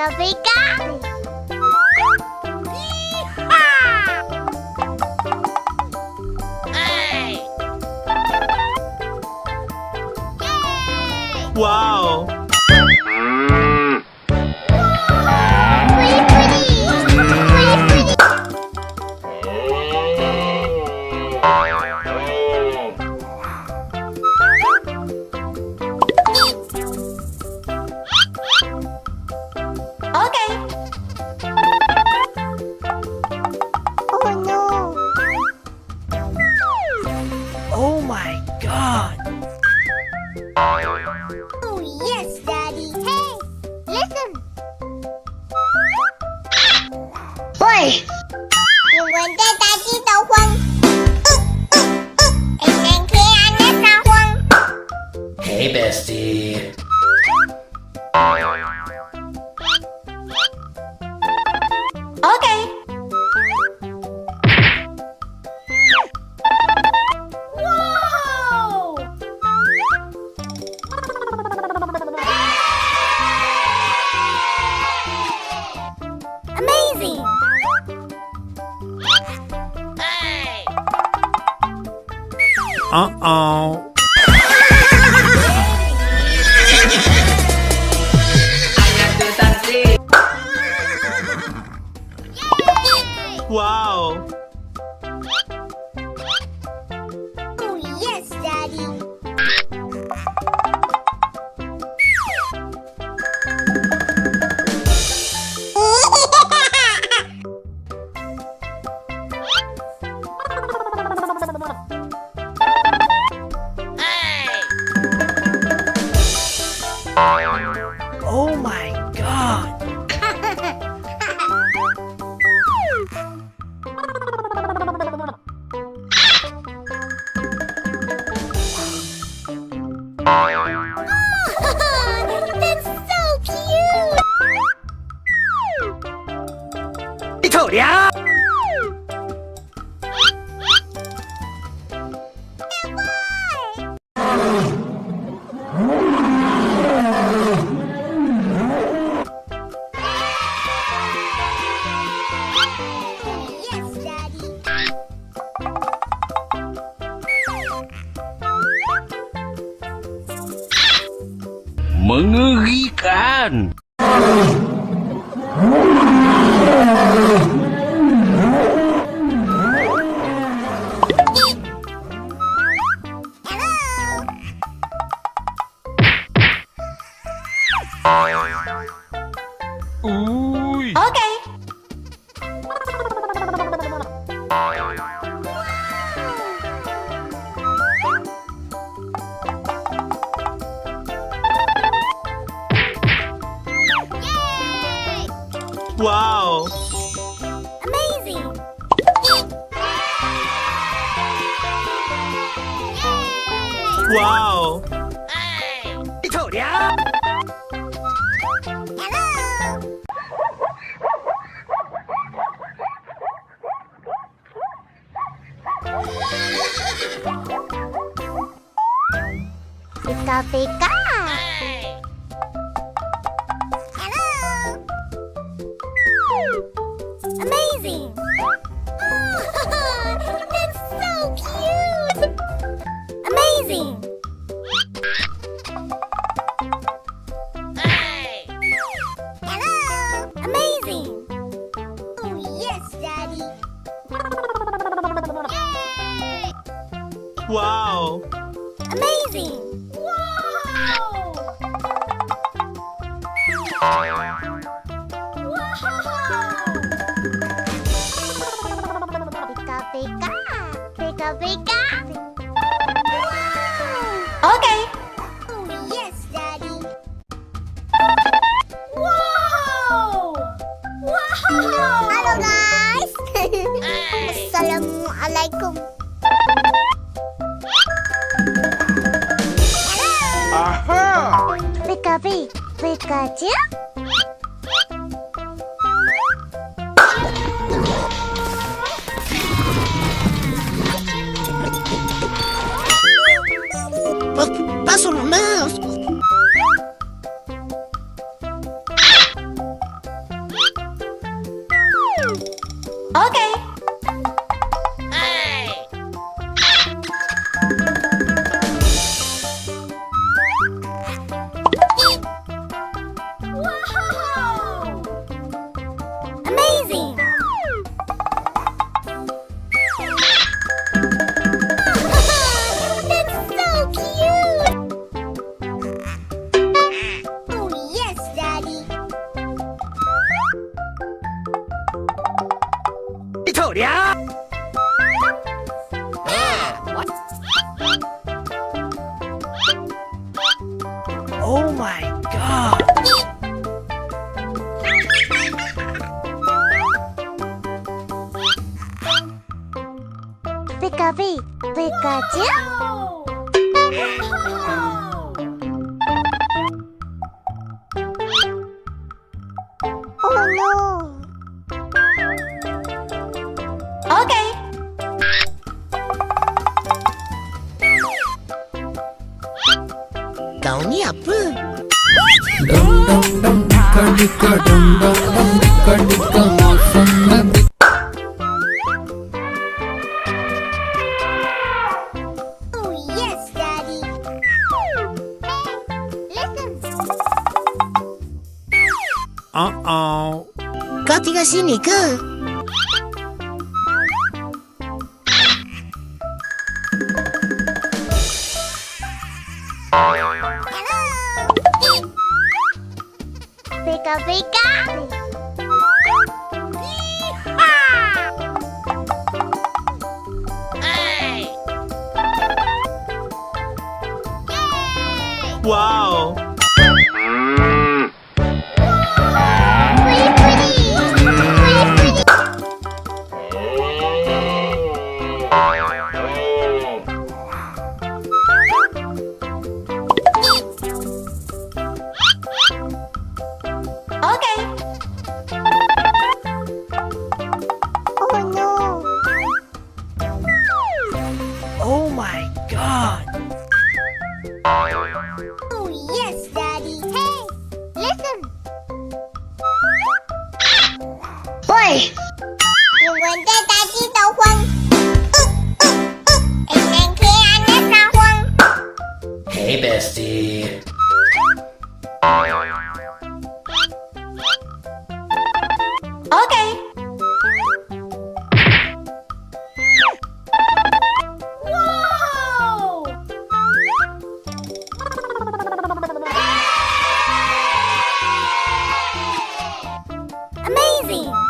Pika-pika. Hey. Wow! Oh my God! Oh yes, Daddy. Hey, listen. Boy, you want the daddy to huang? And then kaya na huang. Hey, bestie. Okay. Whoa! Amazing! Hey! Uh-oh. Wow! Oh yes, Daddy. Oh my God! That's so cute! 你瞅俩！ Yes, Daddy. Mengerikan. Uy. Okay. Yay! Wow! Amazing! Yay! Wow! 你瞅俩！ Hello! Pika-pika! Hello! Amazing! Oh, that's so cute! Amazing! Hello! Amazing! Oh yes, Daddy! Yay! Wow! Amazing! Wow! Pika-pika! Pika-pika! Okay! Oh yes, Daddy! Wow! Wow! Hello, guys! Assalamualaikum! Hello! Aha! Pika-pika! Pikachu? Okay. Wow! Amazing! That's so cute! Oh, yes, Daddy. 你臭娘！Oh my god! Pikachu, Pikachu. Oh no. Okay. Kau ni apa? Dum dum dum dika dika dum dum dum dika dika मौसम में Oh yes, Daddy. Hey, listen. Uh-oh. Kau tinggal sini ke? Pika pika. Wow. Pretty pretty. Pretty pretty. Okay. Oh no. Oh my god! Oh yes, Daddy. Hey, listen. Boy, 你闻到大鸡的慌。Ikan Hias na慌。 Hey bestie! Okay. Wow! Amazing!